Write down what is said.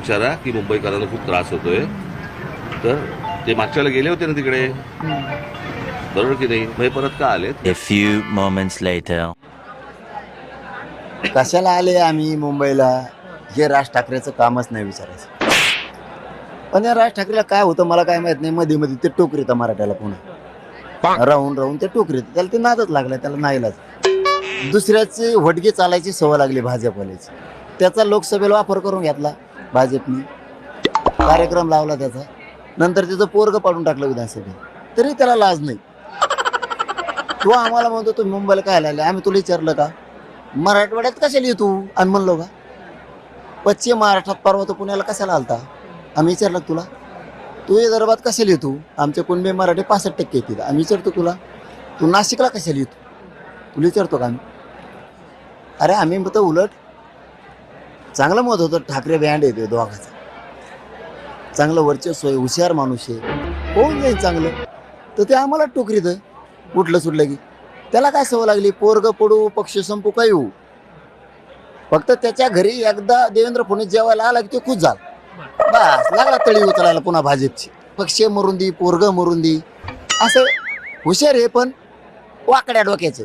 विचारा की मुंबईकरांना खूप त्रास होतोय. तर ते मागच्याला गेले होते ना तिकडे, बरोबर की नाही? मग हे परत का आलेत? A few moments later. कशाला आले आम्ही मुंबईला हे राज ठाकरेचं कामच नाही विचारायचं. पण या राज ठाकरेला काय होतं मला काय माहित नाही, मध्ये मध्ये ते टोकरीत मराठ्याला पुन्हा राहून राहून ते टोकरीत त्याला ते नादच लागला, त्याला नाईलाज. दुसऱ्याची वडगी चालायची सवय लागली भाजपवाल्याची. त्याचा लोकसभेला वापर करून घेतला भाजपने, कार्यक्रम लावला त्याचा, नंतर त्याचं पोरग पाडून टाकलं विधानसभेत, तरी त्याला लाज नाही. तो आम्हाला म्हणतो तू मुंबईला काय आले, आम्ही तुला विचारलं का मराठवाड्यात कशाला येतो? आम्ही म्हणलो का पश्चिम महाराष्ट्रात परवा तो पुण्याला कशाला आलता? आम्ही विचारलं तुला. तू विदर्भात कशाला येतो? आमचे कुणबी मराठी 65% येतील. आम्ही विचारतो तुला. तू नाशिकला कशाला येतो? तुला विचारतो का आम्ही? अरे आम्ही म्हणतो उलट चांगलं मत होतं, ठाकरे बँड येते दोघाचा, चांगलं वर्चस्व आहे, हुशार माणूस आहे, होऊन जाईल चांगलं. तर ते आम्हाला टोकरीत उठलं सुटलं की त्याला काय सवय लागली, पोरग पडू पक्ष संपू काय होऊ, फक्त त्याच्या घरी एकदा देवेंद्र फडणवीस जेवायला आला की ते खुश झाला, बस लागला तळी उचलायला पुन्हा भाजपची. पक्ष मरून दी, पोरग मरून दी, असं हुशार आहे पण वाकड्या डोक्याचं.